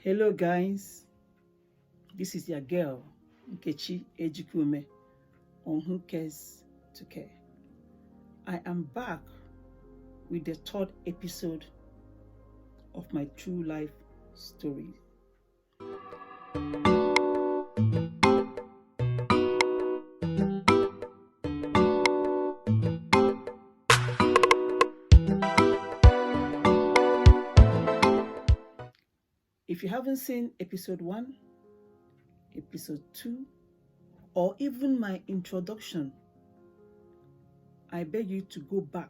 Hello guys, this is your girl Nkechi Ejikume on Who Cares to Care. I am back with the third episode of my true life story. If you haven't seen episode 1, episode 2, or even my introduction, I beg you to go back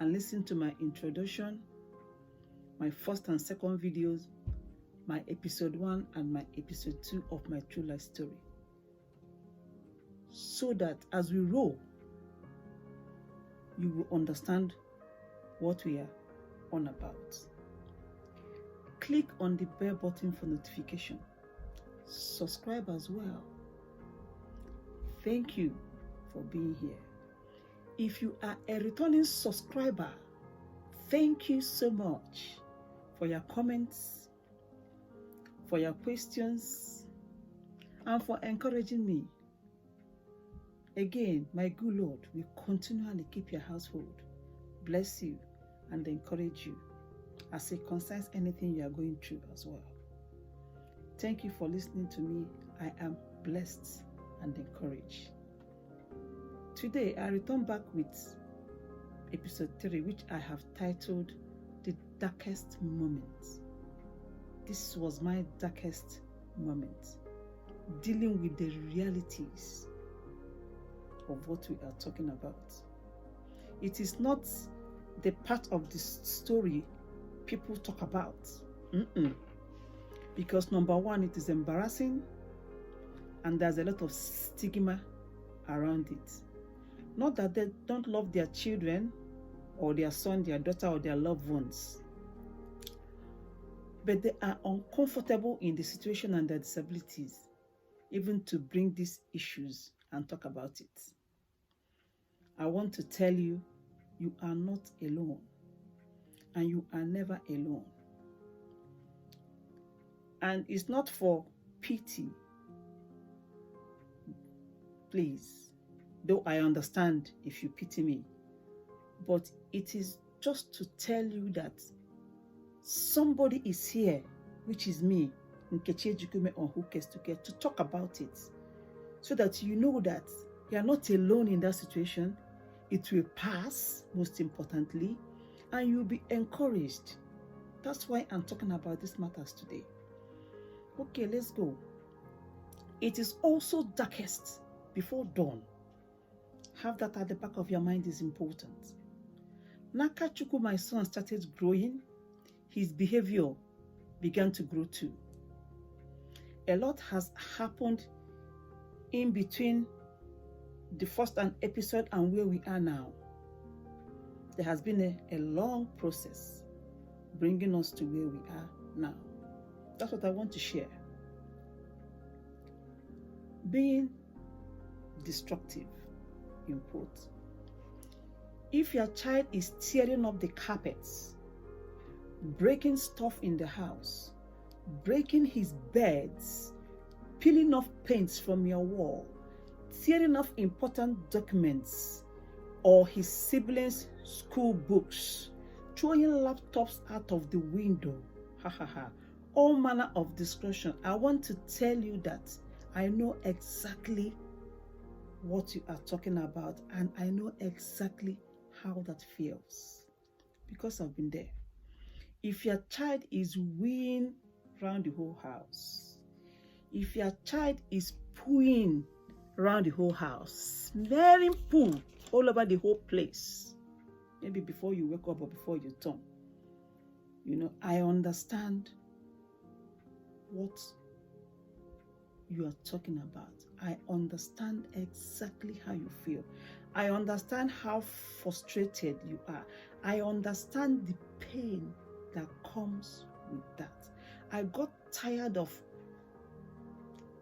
and listen to my introduction, my first and second videos, my episode 1 and my episode 2 of my true life story, so that as we roll, you will understand what we are on about. Click on the bell button for notification. Subscribe as well. Thank you for being here. If you are a returning subscriber, thank you so much for your comments, for your questions, and for encouraging me. Again, my good Lord will continually keep your household, bless you, and encourage you as it concerns anything you are going through as well. Thank you for listening to me. I am blessed and encouraged. Today, I return back with episode 3, which I have titled The Darkest Moment. This was my darkest moment, dealing with the realities of what we are talking about. It is not the part of the story people talk about. Because number one, it is embarrassing and there's a lot of stigma around it. Not that they don't love their children or their son, their daughter, or their loved ones, but they are uncomfortable in the situation and their disabilities, even to bring these issues and talk about it. I want to tell you, you are not alone, and you are never alone. And it's not for pity, please, though I understand if you pity me, but it is just to tell you that somebody is here, which is me, Nkechi Ejikume on Who Cares to Care, to talk about it, so that you know that you are not alone in that situation. It will pass, most importantly, and you'll be encouraged. That's why I'm talking about these matters today. Okay, let's go. It is also darkest before dawn. Have that at the back of your mind is important. Nakachukwu, my son, started growing. His behavior began to grow too. A lot has happened in between the first episode and where we are now. There has been a long process bringing us to where we are now. That's what I want to share. Being destructive, in quotes. If your child is tearing up the carpets, breaking stuff in the house, breaking his beds, peeling off paints from your wall, tearing off important documents or his siblings' school books, throwing laptops out of the window, all manner of destruction, I want to tell you that I know exactly what you are talking about, and I know exactly how that feels because I've been there. If your child is weeing around the whole house, if your child is pooing around the whole house, smearing poo all over the whole place, maybe before you wake up or before you turn, I understand what you are talking about. I understand exactly how you feel. I understand how frustrated you are. I understand the pain that comes with that. I got tired of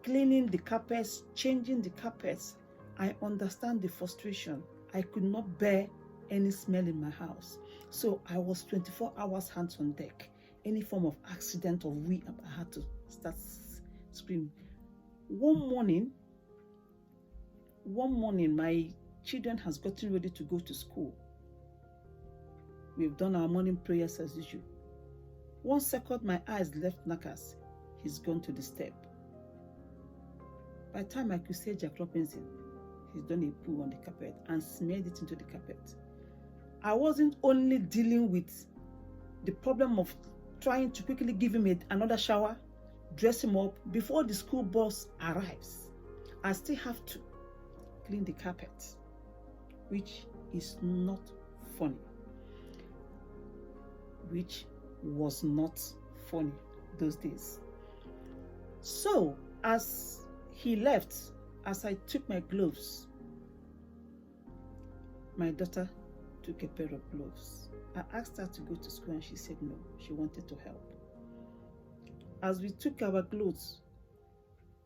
cleaning the carpets, changing the carpets. I understand the frustration. I could not bear any smell in my house. So I was 24 hours hands on deck. any form of accident or I had to start screaming. One morning, my children has gotten ready to go to school. We've done our morning prayers as usual. 1 second, my eyes left Nakas. He's gone to the step. By the time I could say Jack Robinson, he's done a poo on the carpet and smeared it into the carpet. I wasn't only dealing with the problem of trying to quickly give him another shower, dress him up before the school bus arrives. I still have to clean the carpet, which is not funny. Which was not funny those days. So, as he left, as I took my gloves, my daughter took a pair of gloves. I asked her to go to school and she said no, she wanted to help. As we took our gloves,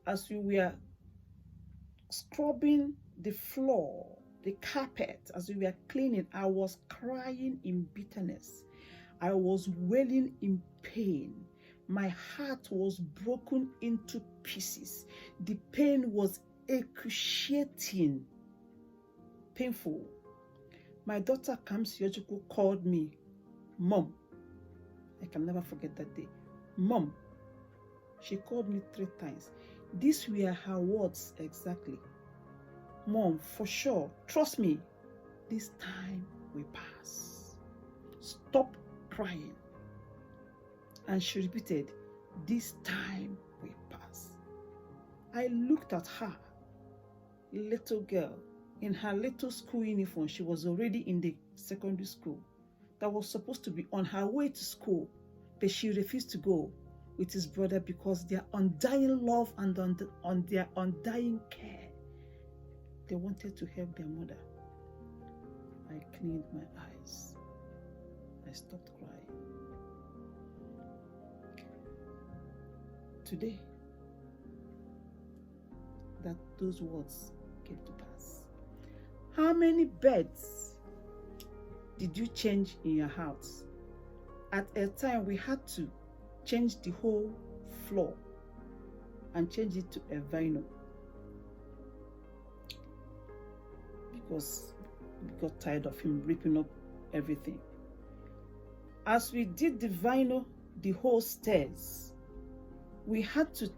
as we were scrubbing the floor, the carpet, as we were cleaning, I was crying in bitterness. I was wailing in pain. My heart was broken into pieces. The pain was excruciating, painful. My daughter Kamsi called me, Mom. I can never forget that day. Mom. She called me 3 times. These were her words exactly. Mom, for sure, trust me, this time will pass. Stop crying. And she repeated, this time will pass. I looked at her, little girl, in her little school uniform. She was already in the secondary school that was supposed to be on her way to school, but she refused to go with his brother because their undying love and on their undying care, they wanted to help their mother. I cleaned my eyes. I stopped crying. Today, that those words came to pass. How many beds did you change in your house? At a time, we had to change the whole floor and change it to a vinyl because we got tired of him ripping up everything. As we did the vinyl, the whole stairs, we had to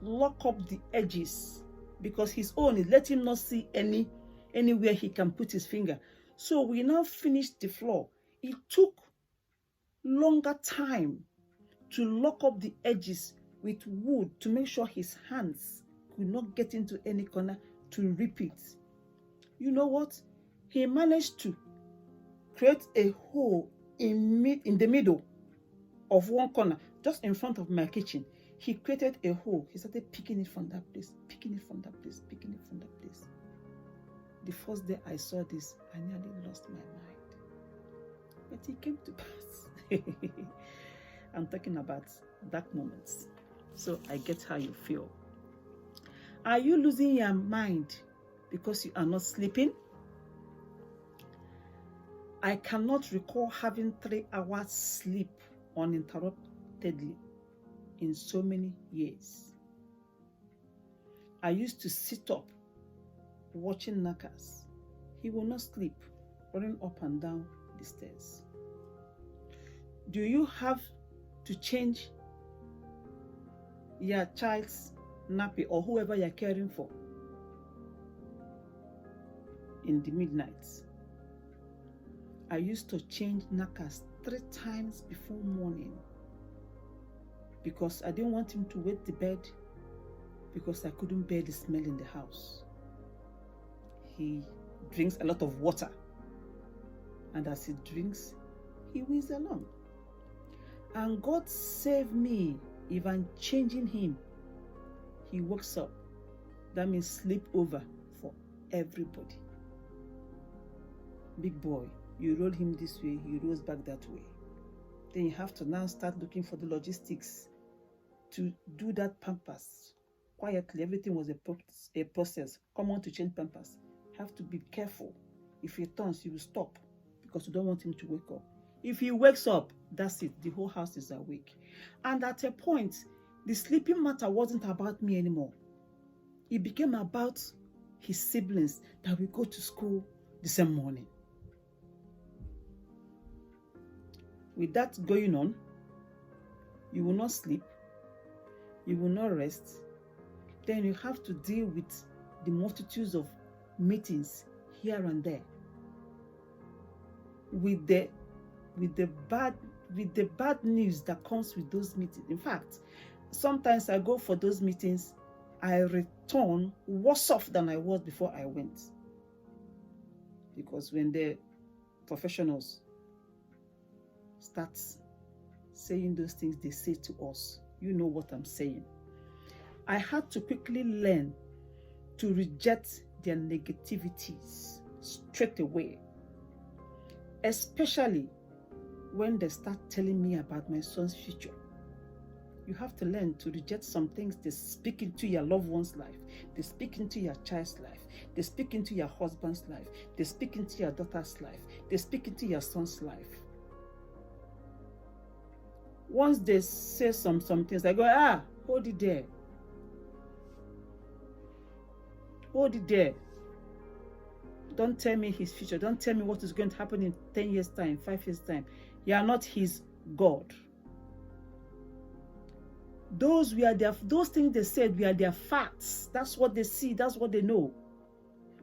lock up the edges because his own is let him not see anywhere he can put his finger. So we now finished the floor. It took longer time to lock up the edges with wood to make sure his hands could not get into any corner to rip it. You know what? He managed to create a hole in the middle of one corner, just in front of my kitchen. He created a hole. He started picking it from that place, picking it from that place, picking it from that place. The first day I saw this, I nearly lost my mind. But it came to pass. I'm talking about dark moments. So I get how you feel. Are you losing your mind because you are not sleeping? I cannot recall having 3 hours sleep uninterruptedly in so many years. I used to sit up watching Nakas. He will not sleep, running up and down the stairs. Do you have to change your child's nappy or whoever you're caring for in the midnight? I used to change Nakas 3 times before morning because I didn't want him to wet the bed because I couldn't bear the smell in the house. He drinks a lot of water, and as he drinks, he wheezes along. And God save me if I'm changing him. He wakes up. That means sleep over for everybody. Big boy, you roll him this way, he rolls back that way. Then you have to now start looking for the logistics to do that pampers. Quietly, everything was a process. Come on to change pampers. Have to be careful. If he turns, you will stop because you don't want him to wake up. If he wakes up, That's it. The whole house is awake. And at a point, the sleeping matter wasn't about me anymore. It became about his siblings that we go to school the same morning. With that going on, you will not sleep, you will not rest. Then you have to deal with the multitudes of meetings here and there. With the bad news that comes with those meetings. In fact, sometimes I go for those meetings, I return worse off than I was before I went. Because when the professionals start saying those things they say to us, you know what I'm saying. I had to quickly learn to reject their negativities straight away, especially when they start telling me about my son's future. You have to learn to reject some things. They speak into your loved one's life. They speak into your child's life. They speak into your husband's life. They speak into your daughter's life. They speak into your son's life. Once they say some things, I go, hold it there. Hold it there. Don't tell me his future. Don't tell me what is going to happen in 10 years' time, 5 years' time. You are not his God. Those things they said were their facts. That's what they see. That's what they know.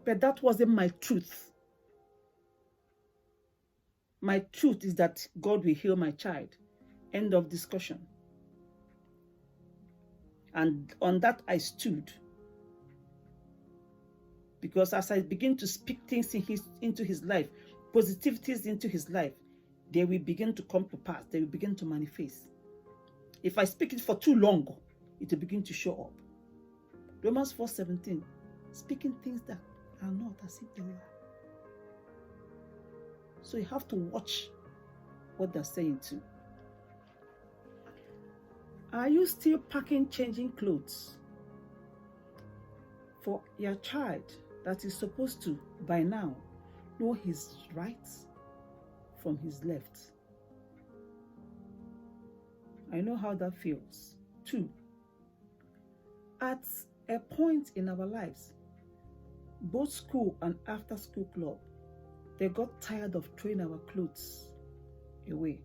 But that wasn't my truth. My truth is that God will heal my child. End of discussion. And on that I stood. Because as I begin to speak things into his life, positivities into his life, they will begin to come to pass. They will begin to manifest. If I speak it for too long, it will begin to show up. Romans 4:17, speaking things that are not as if they were. So you have to watch what they're saying too. Are you still packing, changing clothes for your child that is supposed to, by now, know his right from his left? I know how that feels. 2, at a point in our lives, both school and after school club, they got tired of throwing our clothes away.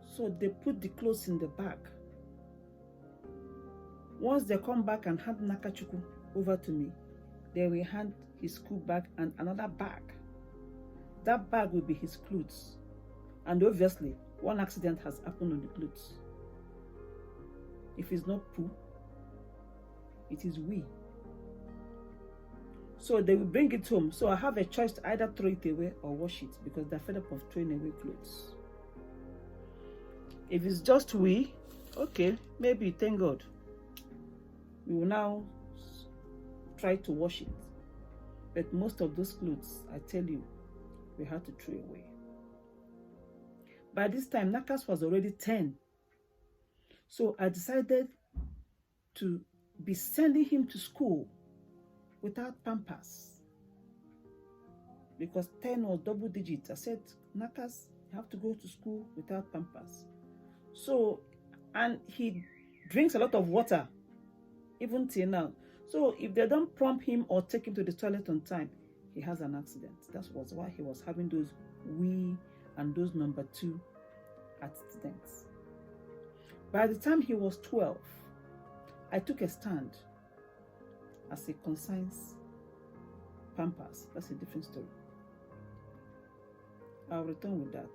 So they put the clothes in the bag. Once they come back and hand Nakachukwu over to me, they will hand his school bag and another bag. That bag will be his clothes. And obviously, one accident has happened on the clothes. If it's not poo, it is we. So they will bring it home. So I have a choice to either throw it away or wash it because they're fed up of throwing away clothes. If it's just we, okay, maybe, thank God. We will now try to wash it. But most of those clothes, I tell you, we had to throw away. By this time, Nakas was already 10. So I decided to be sending him to school without Pampers. Because 10 was double digits. I said, Nakas, you have to go to school without Pampers. So, and he drinks a lot of water, even till now. So if they don't prompt him or take him to the toilet on time, he has an accident. That was why he was having those wee and those number 2 accidents. By the time he was 12, I took a stand as it concerns Pampers. That's a different story. I'll return with that.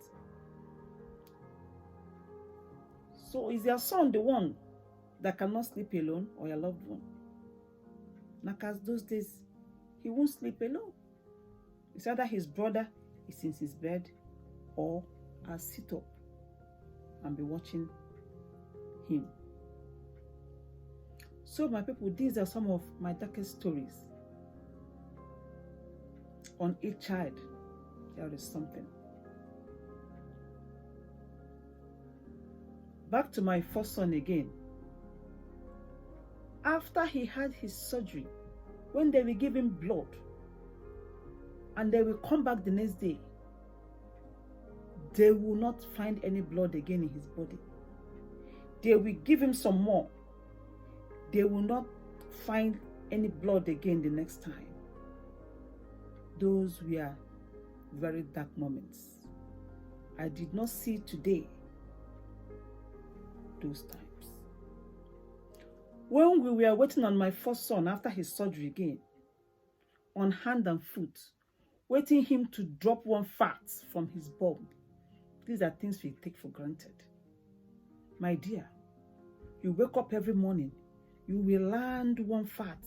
So is your son the one that cannot sleep alone, or your loved one? Nakas, those days, he won't sleep alone. It's either his brother is in his bed, or I'll sit up and be watching him. So my people, these are some of my darkest stories. On each child, there is something. Back to my first son again. After he had his surgery, when they will give him blood, and they will come back the next day, they will not find any blood again in his body. They will give him some more. They will not find any blood again the next time. Those were very dark moments. I did not see today those times. When we were waiting on my first son after his surgery again, on hand and foot, waiting him to drop one fart from his bum. These are things we take for granted. My dear, you wake up every morning, you will land one fart.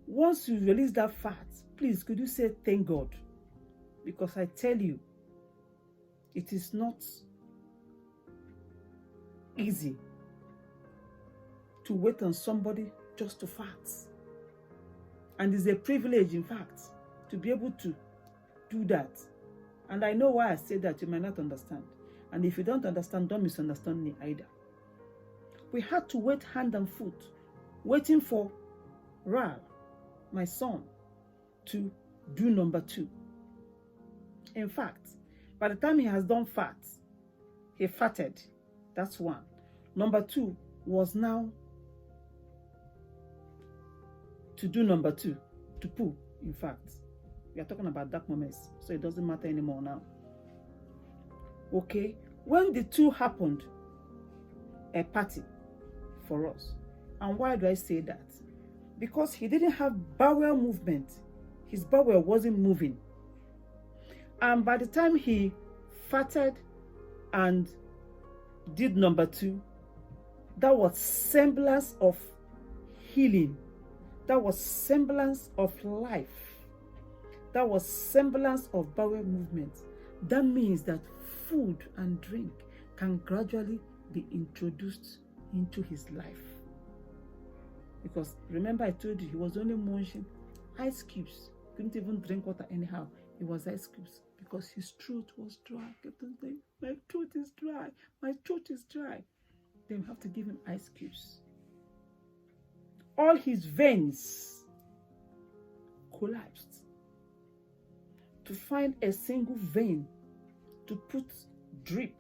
Once you release that fart, please, could you say thank God? Because I tell you, it is not easy to wait on somebody just to fart. And it's a privilege, in fact, to be able to do that. And I know why I say that. You might not understand. And if you don't understand, don't misunderstand me either. We had to wait hand and foot, waiting for Ral, my son, to do number 2. In fact, by the time he has done fat, he farted. That's 1. Number 2 was now to do number 2, to poo, in fact. We are talking about dark moments, so it doesn't matter anymore now. Okay, when the 2 happened, a party for us. And why do I say that? Because he didn't have bowel movement. His bowel wasn't moving. And by the time he farted and did number 2, that was semblance of healing. That was semblance of life. That was semblance of bowel movement. That means that food and drink can gradually be introduced into his life. Because remember I told you he was only munching ice cubes. Couldn't even drink water anyhow. It was ice cubes because his throat was dry. Kept on saying, my throat is dry. My throat is dry. Then we have to give him ice cubes. All his veins collapsed. To find a single vein to put drip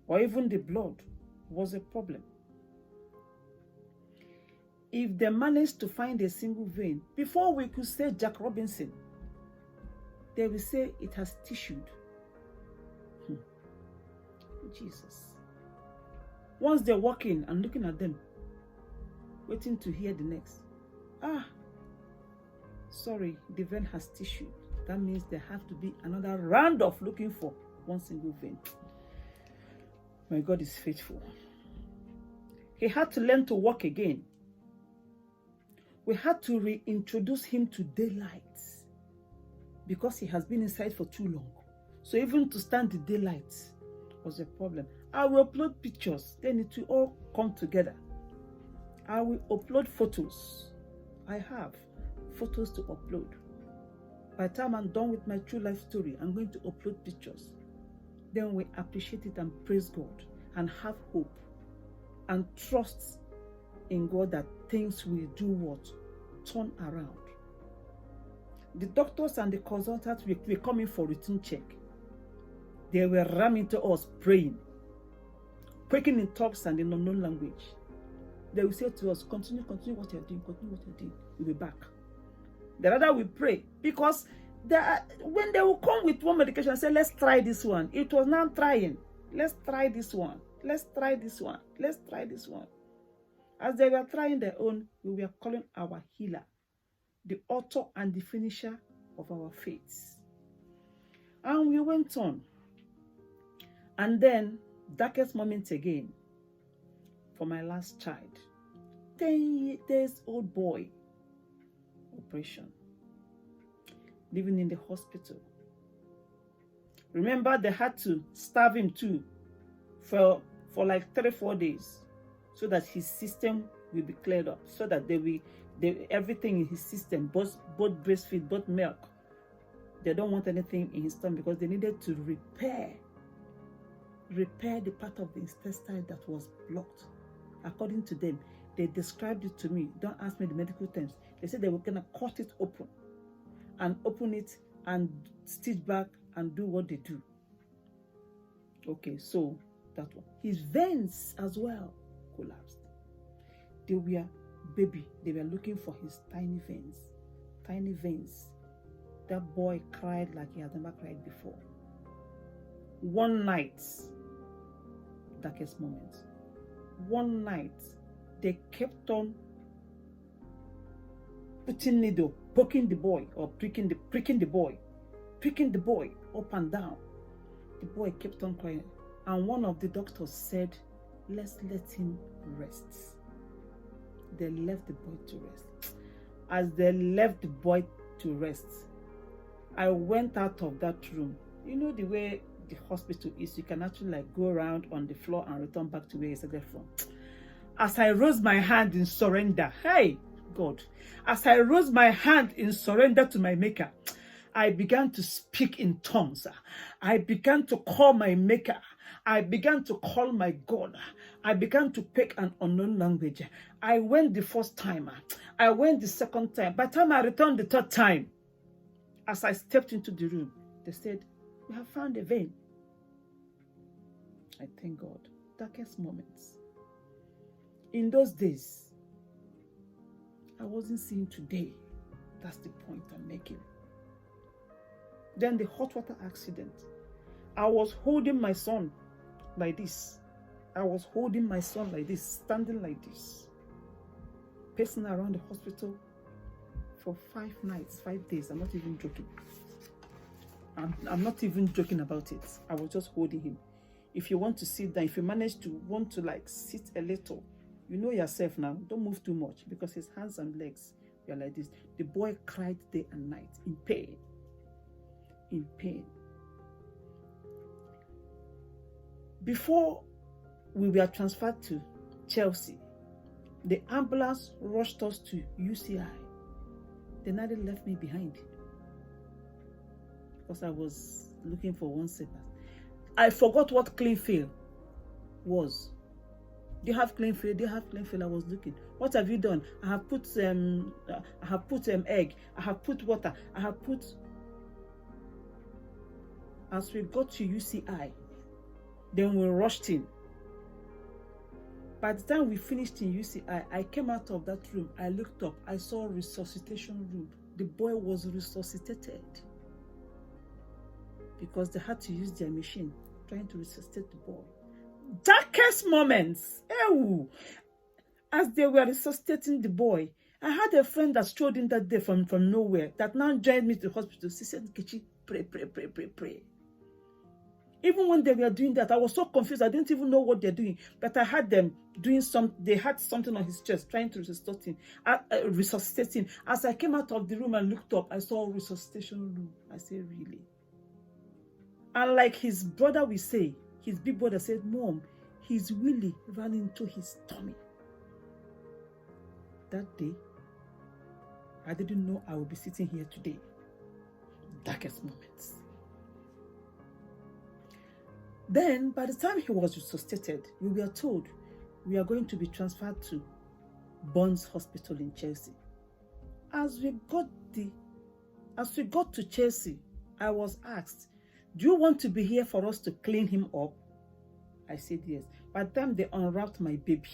or even the blood was a problem. If they managed to find a single vein, before we could say Jack Robinson, they will say it has tissued. Jesus. Once they're walking and looking at them, waiting to hear the next. Sorry, the vein has tissued. That means there have to be another round of looking for one single vein. My God is faithful. He had to learn to walk again. We had to reintroduce him to daylight because he has been inside for too long. So even to stand the daylight was a problem. I will upload pictures, then it will all come together. I will upload photos. I have photos to upload. By the time I'm done with my true life story, I'm going to upload pictures. Then we appreciate it and praise God and have hope and trust in God that things will do what? Turn around. The doctors and the consultants were coming for routine check. They were ramming to us, praying, quaking in tongues and in unknown language. They will say to us, continue what you're doing, continue what you're doing. We'll be back. The rather we pray, because when they will come with one medication and say, let's try this one, it was now trying. Let's try this one. Let's try this one. Let's try this one. As they were trying their own, we were calling our healer, the author and the finisher of our faiths. And we went on. And then, darkest moment again for my last child. 10 days old boy. Operation. Living in the hospital. Remember, they had to starve him too for like 3-4 days so that his system will be cleared up, so that everything in his system, both breastfeed, both milk, they don't want anything in his stomach because they needed to repair the part of the intestine that was blocked. According to them, they described it to me. Don't ask me the medical terms. They said they were gonna cut it open and open it and stitch back and do what they do. Okay, so that one. His veins as well collapsed. They were they were looking for his tiny veins. Tiny veins. That boy cried like he had never cried before. One night, darkest moment. One night, they kept on putting needle, poking the boy, or pricking the boy up and down. The boy kept on crying, and one of the doctors said, "Let's let him rest." They left the boy to rest. As they left the boy to rest, I went out of that room. You know the way the hospital is, you can actually like go around on the floor and return back to where you started from. As I raised my hand in surrender, hey God, as I raised my hand in surrender to my maker, I began to speak in tongues. I began to call my maker. I began to call my God. I began to speak an unknown language. I went the first time. I went the second time. By the time I returned the third time, as I stepped into the room, they said, "We have found a vein." I thank God. Darkest moments. In those days, I wasn't seeing today. That's the point I'm making. Then the hot water accident. I was holding my son like this. I was holding my son like this, standing like this, pacing around the hospital for 5 nights, 5 days. I'm not even joking. I'm not even joking about it. I was just holding him. If you want to sit down, if you manage to want to like sit a little, you know yourself now. Don't move too much because his hands and legs were like this. The boy cried day and night in pain. In pain. Before we were transferred to Chelsea, the ambulance rushed us to UCI. They nearly left me behind because I was looking for one second. I forgot what clean field was. Do you have clean field? Do you have clean field? I was looking. What have you done? I have put egg. I have put water. I have put. As we got to UCI, then we rushed in. By the time we finished in UCI, I came out of that room. I looked up. I saw a resuscitation room. The boy was resuscitated because they had to use their machine trying to resuscitate the boy. Darkest moments. Ew. As they were resuscitating the boy, I had a friend that strolled in that day from nowhere that now joined me to the hospital. She said, "Nkechi, pray, pray, pray, pray, pray." Even when they were doing that, I was so confused. I didn't even know what they're doing. But I had them doing they had something on his chest, trying to resuscitate him. As I came out of the room and looked up, I saw a resuscitation room. I said, "Really?" And like his brother will say, his big brother said, "Mom, his willy ran into his tummy." That day, I didn't know I would be sitting here today. Darkest moments. Then, by the time he was resuscitated, we were told we are going to be transferred to Burns Hospital in Chelsea. As we got to Chelsea, I was asked, "Do you want to be here for us to clean him up?" I said yes. By the time they unwrapped my baby,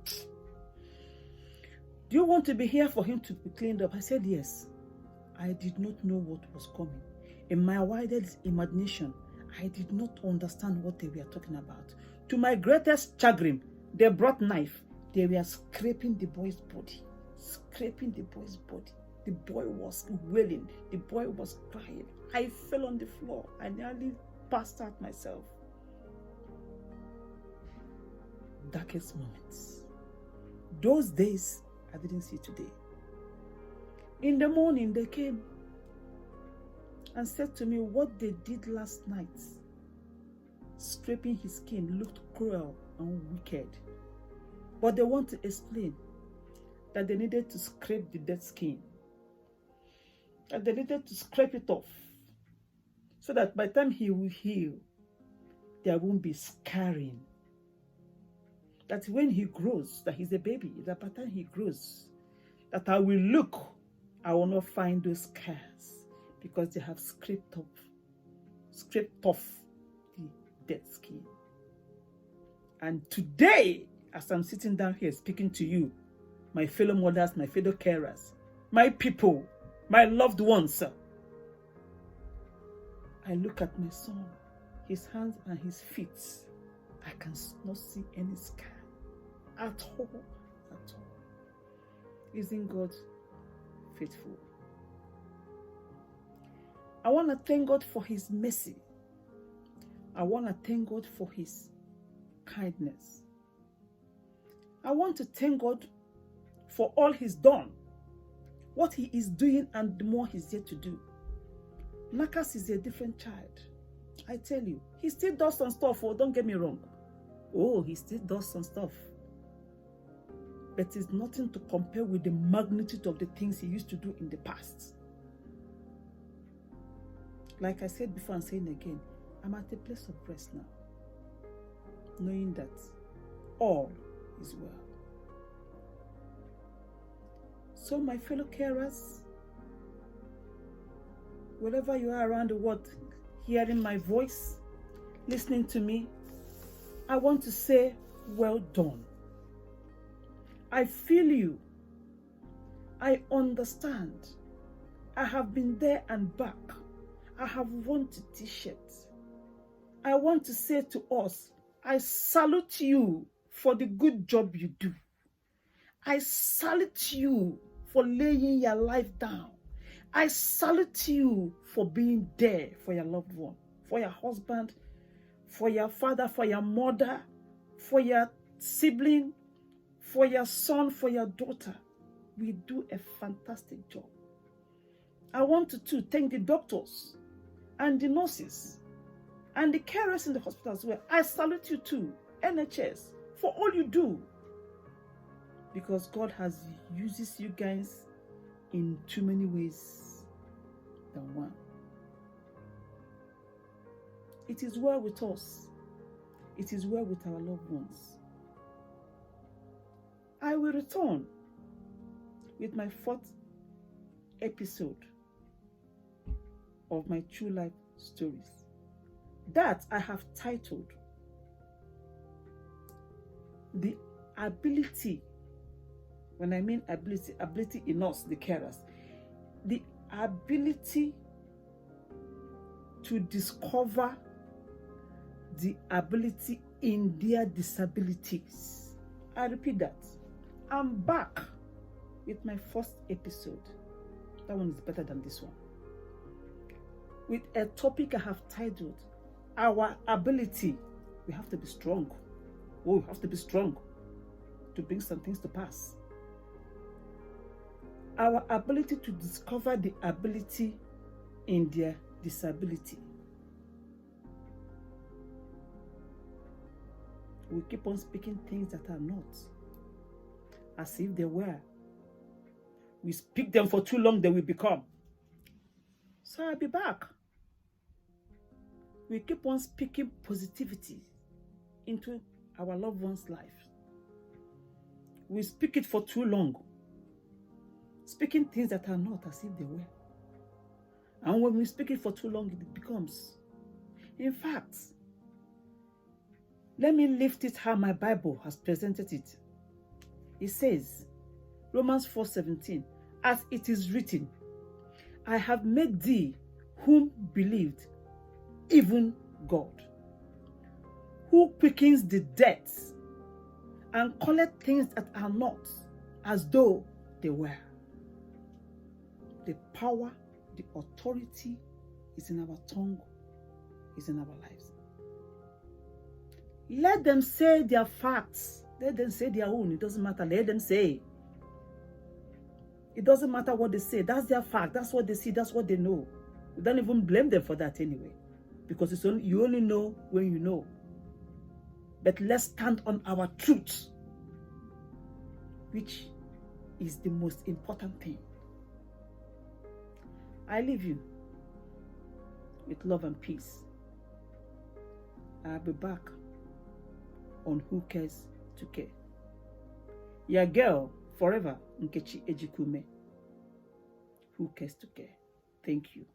"Do you want to be here for him to be cleaned up?" I said yes. I did not know what was coming. In my wildest imagination, I did not understand what they were talking about. To my greatest chagrin, they brought knife. They were scraping the boy's body. Scraping the boy's body. The boy was wailing. The boy was crying. I fell on the floor. I nearly passed out myself. Darkest moments. Those days, I didn't see today. In the morning, they came and said to me what they did last night. Scraping his skin looked cruel and wicked. But they want to explain that they needed to scrape the dead skin. That they needed to scrape it off. So that by the time he will heal, there won't be scarring. That when he grows, that he's a baby, that by the time he grows, that I will look, I will not find those scars. because they have scraped off the dead skin. And today, as I'm sitting down here speaking to you, my fellow mothers, my fellow carers, my people, my loved ones, I look at my son, his hands and his feet. I can not see any scar at all. Isn't God faithful? I want to thank God for his mercy. I want to thank God for his kindness. I want to thank God for all he's done, what he is doing, and the more he's yet to do. Nakas is a different child. I tell you, he still does some stuff. Oh, don't get me wrong. Oh, he still does some stuff. But it's nothing to compare with the magnitude of the things he used to do in the past. Like I said before, I'm saying again, I'm at a place of rest now, knowing that all is well. So my fellow carers, wherever you are around the world, hearing my voice, listening to me, I want to say, well done. I feel you. I understand. I have been there and back. I have worn the t-shirt. I want to say to us, I salute you for the good job you do. I salute you for laying your life down. I salute you for being there for your loved one, for your husband, for your father, for your mother, for your sibling, for your son, for your daughter. We do a fantastic job. I want to thank the doctors and the nurses and the carers in the hospital as well. I salute you too, NHS, for all you do. Because God has uses you guys in too many ways than one. It is well with us. It is well with our loved ones. I will return with my 4th episode of my true life stories that I have titled The Ability. When I mean ability in us, the carers, the ability to discover the ability in their disabilities. I repeat that. I'm back with my 1st episode. That one is better than this one. With a topic I have titled, Our Ability. We have to be strong. Oh, we have to be strong to bring some things to pass. Our ability to discover the ability in their disability. We keep on speaking things that are not, as if they were. We speak them for too long, they will become. So I'll be back. We keep on speaking positivity into our loved one's life. We speak it for too long, speaking things that are not as if they were. And when we speak it for too long, it becomes. In fact, let me lift it how my Bible has presented it. It says, Romans 4:17, as it is written, I have made thee whom believed, even God, who quickens the dead and calleth things that are not as though they were. The power, the authority is in our tongue, is in our lives. Let them say their facts. Let them say their own. It doesn't matter. Let them say. It doesn't matter what they say. That's their fact. That's what they see. That's what they know. We don't even blame them for that anyway. Because it's only, you only know when you know. But let's stand on our truth, which is the most important thing. I leave you with love and peace. I'll be back on Who Cares to Care. Your girl forever, Nkechi Ejikume. Who Cares to Care. Thank you.